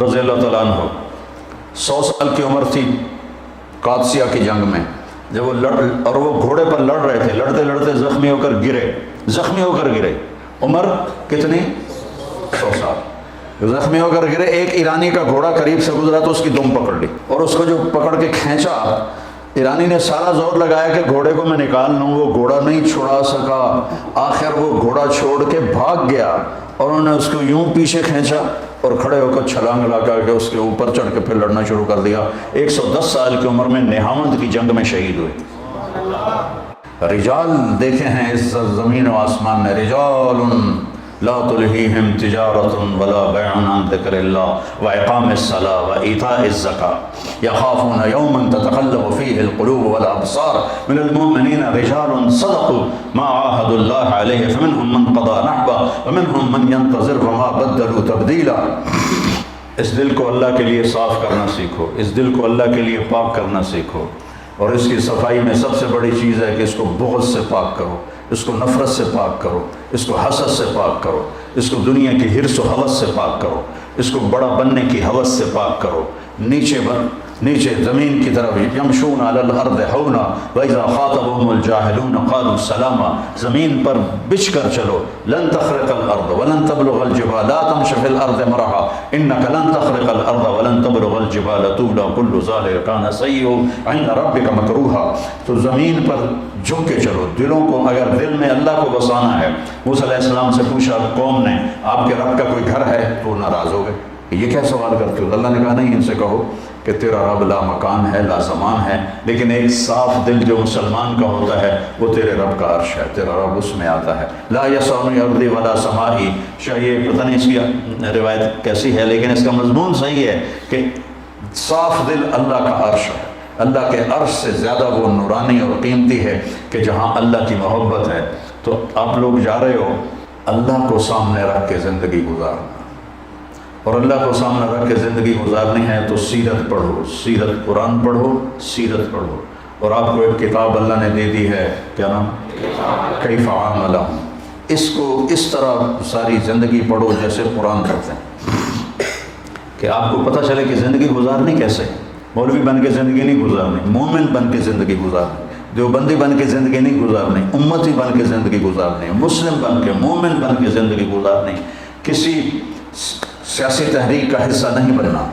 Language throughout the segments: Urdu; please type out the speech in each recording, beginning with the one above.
رضی اللہ تعالیٰ عنہ 100 سال کی عمر تھی قادسیہ کی جنگ میں، جب وہ گھوڑے پر لڑ رہے تھے، لڑتے لڑتے زخمی ہو کر گرے، عمر کتنی؟ 100 سال، زخمی ہو کر گرے، ایک ایرانی کا گھوڑا قریب سے گزرا تو اس کی دم پکڑ لی، اور اس کو جو پکڑ کے کھینچا، ایرانی نے سارا زور لگایا کہ گھوڑے کو میں نکال لوں، وہ گھوڑا نہیں چھڑا سکا، آخر وہ گھوڑا چھوڑ کے بھاگ گیا، اور انہوں نے اس کو یوں پیچھے کھینچا اور کھڑے ہو کر چھلانگ لگا کے اس کے اوپر چڑھ کے پھر لڑنا شروع کر دیا۔ 110 سال کی عمر میں نہاوند کی جنگ میں شہید ہوئے۔ رجال دیکھے ہیں اس زمین و آسمان میں، رجال لا تلہیہم تجارت ولا بیع عن ذکر اللہ واقام الصلاۃ وایتاء الزکاۃ یخافون یوما تتقلب فیہ القلوب والابصار من المؤمنین رجال صدقوا ما عاہدوا اللہ علیہ فمنہم من قضى نحبہ ومنہم من ينتظر وما بدلوا تبدیلا۔ اس دل کو اللہ کے لیے صاف کرنا سیکھو، اس دل کو اللہ کے لیے پاک کرنا سیکھو، اور اس کی صفائی میں سب سے بڑی چیز ہے کہ اس کو بغض سے پاک کرو، اس کو نفرت سے پاک کرو، اس کو حسد سے پاک کرو، اس کو دنیا کی حرص و ہوس سے پاک کرو، اس کو بڑا بننے کی ہوس سے پاک کرو۔ نیچے زمین کی طرف یمشون علی الارض ہونا واذا خاطبهم الجاہلون قالوا سلاما، زمین پر بچھ کر چلو، لن تخرق الارض ولن تبلغ الجبال لا تمش فی الارض مرحا انک لن تخرق الارض ولن تبلغ الجبال طولا كل ذلك كان سیئا عند ربک مکروہا۔ تو زمین پر جھک کے چلو، دلوں کو اگر دل میں اللہ کو بسانا ہے۔ موسیٰ علیہ السلام سے پوچھا قوم نے آپ کے رب کا کوئی گھر ہے؟ تو ناراض ہو گئے، یہ کیا سوال کرتے ہو؟ اللہ نے کہا نہیں، ان سے کہو کہ تیرا رب لا مکان ہے لا زمان ہے، لیکن ایک صاف دل جو مسلمان کا ہوتا ہے وہ تیرے رب کا عرش ہے، تیرا رب اس میں آتا ہے۔ لا یسعنی ارضی ولا سمائی، شاید یہ پتہ نہیں اس کی روایت کیسی ہے، لیکن اس کا مضمون صحیح ہے کہ صاف دل اللہ کا عرش ہے، اللہ کے عرش سے زیادہ وہ نورانی اور قیمتی ہے کہ جہاں اللہ کی محبت ہے۔ تو آپ لوگ جا رہے ہو، اللہ کو سامنے رکھ کے زندگی گزارنا، اور اللہ کو سامنے رکھ کے زندگی گزارنی ہے تو سیرت پڑھو، سیرت قرآن پڑھو، سیرت پڑھو۔ اور آپ کو ایک کتاب اللہ نے دے دی ہے، کیا نام؟ کیف عاملہم۔ اس کو اس طرح ساری زندگی پڑھو جیسے قرآن پڑھتے ہیں، کہ آپ کو پتہ چلے کہ زندگی گزارنی کیسے، مولوی بن کے زندگی نہیں گزارنی، مومن بن کے زندگی گزارنی، دیوبندی بن کے زندگی نہیں گزارنی، امتی بن کے زندگی گزارنی، مسلم بن کے، مومن بن کے زندگی گزارنی۔ کسی سیاسی تحریک کا حصہ نہیں بننا،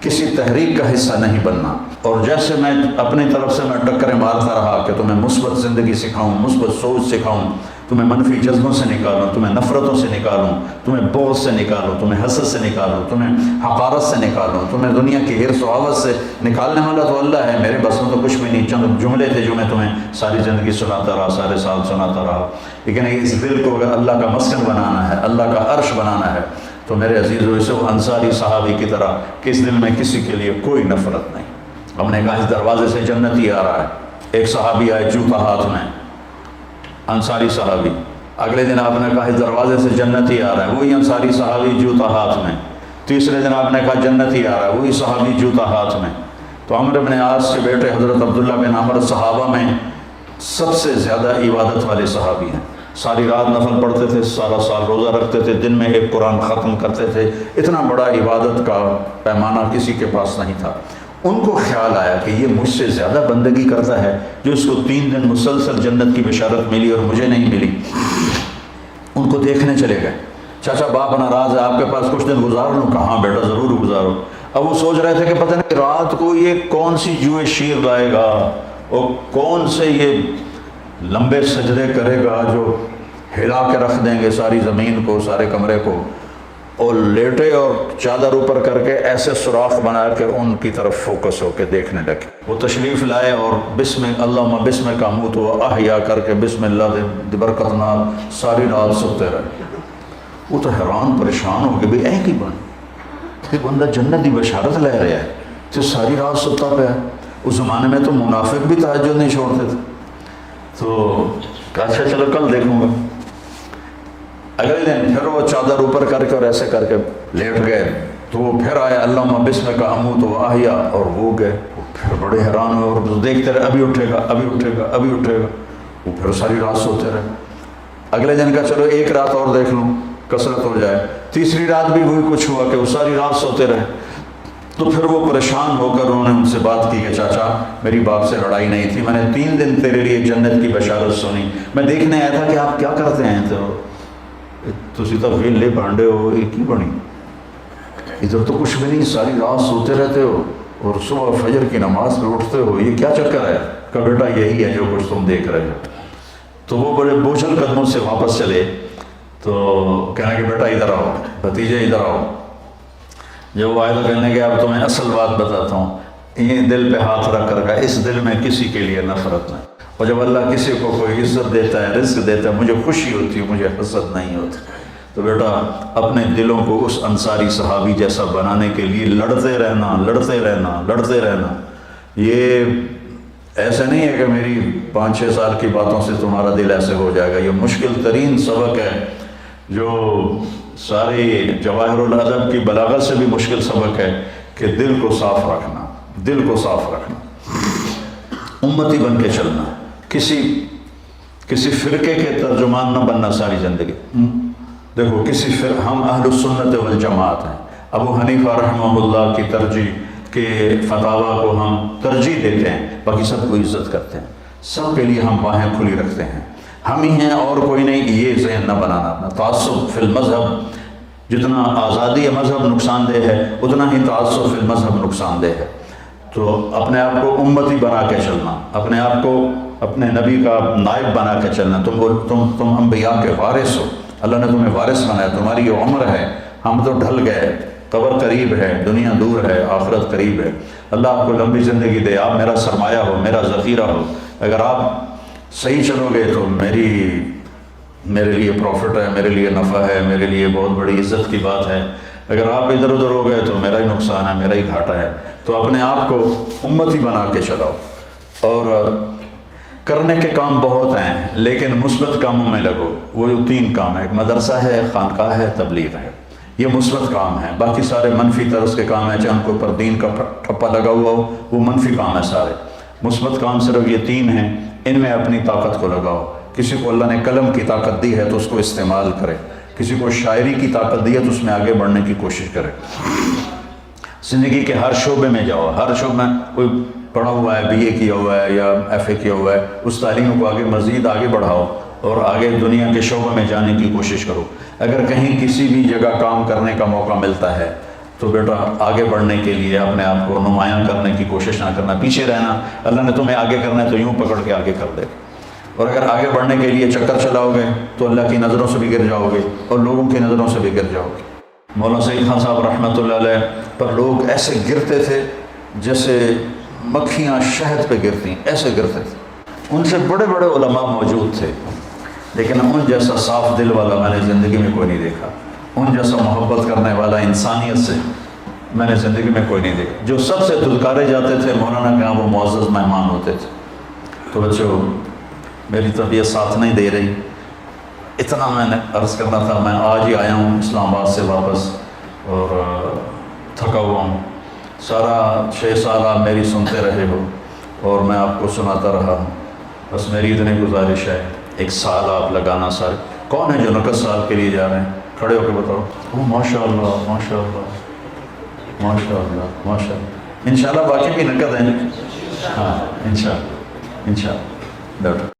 کسی تحریک کا حصہ نہیں بننا۔ اور جیسے میں اپنی طرف سے میں ٹکریں مارتا رہا کہ تمہیں مثبت زندگی سکھاؤں، مثبت سوچ سکھاؤں، تمہیں منفی جذبوں سے نکالوں، تمہیں نفرتوں سے نکالوں، تمہیں بغض سے نکالوں، تمہیں حسد سے نکالوں، تمہیں حقارت سے نکالوں، تمہیں دنیا کی حرص و ہوس سے نکالنے والا تو اللہ ہے، میرے بس میں تو کچھ بھی نہیں، چند جملے تھے جو میں تمہیں ساری زندگی سناتا رہا، سارے سال سناتا رہا۔ لیکن اس دل کو اگر اللہ کا مسکن بنانا ہے، اللہ کا عرش بنانا ہے، تو میرے عزیزو اسے وہ انصاری صحابی کی طرح کہ اس دل میں کسی کے لیے کوئی نفرت نہیں۔ ہم نے کہا اس دروازے سے جنتی آ رہا ہے، ایک صحابی آئے جوتا ہاتھ میں، انصاری صحابی، اگلے دن آپ نے کہا اس دروازے سے جنتی آ رہا ہے، وہی انصاری صحابی جوتا ہاتھ میں، تیسرے دن آپ نے کہا جنتی آ رہا ہے، وہی صحابی جوتا ہاتھ میں۔ تو عمرو بن عاص کے بیٹے حضرت عبداللہ بن عمر صحابہ میں سب سے زیادہ عبادت والے صحابی ہیں، ساری رات نفل پڑھتے تھے، سارا سال روزہ رکھتے تھے، دن میں ایک قرآن ختم کرتے تھے، اتنا بڑا عبادت کا پیمانہ کسی کے پاس نہیں تھا۔ ان کو خیال آیا کہ یہ مجھ سے زیادہ بندگی کرتا ہے، جو اس کو 3 دن مسلسل جنت کی بشارت ملی اور مجھے نہیں ملی۔ ان کو دیکھنے چلے گئے، چاچا باپ ناراض ہے، آپ کے پاس کچھ دن گزار لوں؟ کہاں بیٹا ضرور گزارو۔ اب وہ سوچ رہے تھے کہ پتہ نہیں رات کو یہ کون سی جوئے شیر لائے گا اور کون سے یہ لمبے سجدے کرے گا جو ہلا کے رکھ دیں گے ساری زمین کو، سارے کمرے کو، اور لیٹے اور چادر اوپر کر کے ایسے سوراخ بنا کے ان کی طرف فوکس ہو کے دیکھنے لگے۔ وہ تشریف لائے اور اللہم بسم کا اموت و احیا کر کے بسم اللہ دی برکت نال ساری رات سوتے رہے۔ وہ تو حیران پریشان ہو گئے، بھئی اے کی بن، یہ بندہ جنت دی بشارت لے رہا ہے تو ساری رات سوتا پہ ہے۔ اس زمانے میں تو منافق بھی تہجد نہیں چھوڑتے تھے۔ تو اچھا چلو کل دیکھوں گا۔ اگلے دن پھر وہ چادر اوپر کر کے اور ایسے کر کے لیٹ گئے، تو وہ پھر آیا اللہم بسم کا اموت و احیا، اور وہ گئے۔ وہ پھر بڑے حیران ہوئے اور دیکھتے رہے، ابھی اٹھے گا، ابھی اٹھے گا، ابھی اٹھے گا۔ وہ پھر ساری رات سوتے رہے۔ اگلے دن کا چلو ایک رات اور دیکھ لوں، کثرت ہو جائے۔ تیسری رات بھی وہی کچھ ہوا کہ وہ ساری رات سوتے رہے۔ تو پھر وہ پریشان ہو کر انہوں نے ان سے بات کی کہ چاچا میری باپ سے لڑائی نہیں تھی، میں نے 3 دن تیرے لیے جنت کی بشارت سنی، میں دیکھنے آیا تھا کہ آپ کیا کرتے ہیں، تو تسی تو ویلے بانڈے ہو، یہ کی بنی، ادھر تو کچھ بھی نہیں، ساری رات سوتے رہتے ہو اور صبح فجر کی نماز پہ اٹھتے ہو، یہ کیا چکر ہے؟ کہ بیٹا یہی ہے جو کچھ تم دیکھ رہے ہو۔ تو وہ بڑے بوجھل قدموں سے واپس چلے، تو کہنا کہ بیٹا ادھر آؤ، بھتیجے ادھر آؤ۔ جب وہ آئے تو کہنے کہ اب تمہیں اصل بات بتاتا ہوں، یہ دل پہ ہاتھ رکھ کر کا اس دل میں کسی کے لیے نفرت نہیں، اور جب اللہ کسی کو کوئی عزت دیتا ہے، رزق دیتا ہے، مجھے خوشی ہوتی ہے، مجھے حسد نہیں ہوتی۔ تو بیٹا اپنے دلوں کو اس انصاری صحابی جیسا بنانے کے لیے لڑتے رہنا، لڑتے رہنا، لڑتے رہنا۔ یہ ایسا نہیں ہے کہ میری 5-6 سال کی باتوں سے تمہارا دل ایسے ہو جائے گا، یہ مشکل ترین سبق ہے، جو ساری جواہر الادب کی بلاغت سے بھی مشکل سبق ہے، کہ دل کو صاف رکھنا، دل کو صاف رکھنا، امتی بن کے چلنا، کسی فرقے کے ترجمان نہ بننا ساری زندگی۔ دیکھو ہم اہل السنت والجماعت ہیں، ابو حنیفہ رحمہ اللہ کی ترجیح کے فتاویٰ کو ہم ترجیح دیتے ہیں، باقی سب کو عزت کرتے ہیں، سب کے لیے ہم باہیں کھلی رکھتے ہیں، ہم ہی ہیں اور کوئی نہیں، یہ ذہن نہ بنانا اپنا۔ تعصب فی المذہب، جتنا آزادی مذہب نقصان دہ ہے اتنا ہی تعصب فی المذہب نقصان دہ ہے۔ تو اپنے آپ کو امتی بنا کے چلنا، اپنے آپ کو اپنے نبی کا نائب بنا کے چلنا، تم انبیاء کے وارث ہو، اللہ نے تمہیں وارث بنایا، تمہاری یہ عمر ہے، ہم تو ڈھل گئے، قبر قریب ہے، دنیا دور ہے، آخرت قریب ہے، اللہ آپ کو لمبی زندگی دے، آپ میرا سرمایہ ہو، میرا ذخیرہ ہو، اگر آپ صحیح چلو گے تو میرے لیے پروفٹ ہے، میرے لیے نفع ہے، میرے لیے بہت بڑی عزت کی بات ہے، اگر آپ ادھر ادھر ہو گئے تو میرا ہی نقصان ہے، میرا ہی گھاٹا ہے۔ تو اپنے آپ کو امتی بنا کے چلاؤ، اور کرنے کے کام بہت ہیں لیکن مثبت کاموں میں لگو۔ وہ 3 کام ہیں، ایک مدرسہ ہے، خانقاہ ہے، تبلیغ ہے، یہ مثبت کام ہیں، باقی سارے منفی طرز کے کام ہیں، چاہے ان کے اوپر دین کا ٹھپا لگا ہوا ہو، وہ منفی کام ہے سارے۔ مثبت کام صرف یہ 3 ہیں، ان میں اپنی طاقت کو لگاؤ۔ کسی کو اللہ نے قلم کی طاقت دی ہے تو اس کو استعمال کرے، کسی کو شاعری کی طاقت دی ہے تو اس میں آگے بڑھنے کی کوشش کرے۔ زندگی کے ہر شعبے میں جاؤ، ہر شعبے میں، کوئی پڑھا ہوا ہے، BA کیا ہوا ہے یا FA کیا ہوا ہے، اس تعلیم کو مزید آگے بڑھاؤ اور آگے دنیا کے شعبے میں جانے کی کوشش کرو۔ اگر کہیں کسی بھی جگہ کام کرنے کا موقع ملتا ہے تو بیٹا آگے بڑھنے کے لیے اپنے آپ کو نمایاں کرنے کی کوشش نہ کرنا، پیچھے رہنا۔ اللہ نے تمہیں آگے کرنا ہے تو یوں پکڑ کے آگے کر دے، اور اگر آگے بڑھنے کے لیے چکر چلاؤ گے تو اللہ کی نظروں سے بھی گر جاؤ گے اور لوگوں کی نظروں سے بھی گر جاؤ گے۔ مولانا سعید خان صاحب رحمۃ اللہ علیہ پر لوگ ایسے گرتے تھے جیسے مکھیاں شہد پہ گرتی، ایسے گرتے تھے۔ ان سے بڑے بڑے علماء موجود تھے لیکن ان جیسا صاف دل والا میں نے زندگی میں کوئی نہیں دیکھا، ان جیسا محبت کرنے والا انسانیت سے میں نے زندگی میں کوئی نہیں دیکھا۔ جو سب سے دھتکارے جاتے تھے مولانا کے یہاں وہ معزز مہمان ہوتے تھے۔ تو بچوں میری طبیعت ساتھ نہیں دے رہی، اتنا میں نے عرض کرنا تھا۔ میں آج ہی آیا ہوں اسلام آباد سے واپس اور تھکا ہوا ہوں، سارا 6 سال آپ میری سنتے رہے ہو اور میں آپ کو سناتا رہا ہوں، بس میری اتنی گزارش ہے 1 سال آپ لگانا۔ سارے کون ہے جو 29 سال کے لیے جا رہے ہیں؟ کھڑے ہو کے بتاؤ۔ اوہ ماشاء اللہ ماشاء اللہ ماشاء اللہ ماشاء اللہ۔ انشاءاللہ باقی بھی نقد ہیں، ہاں انشاءاللہ انشاءاللہ۔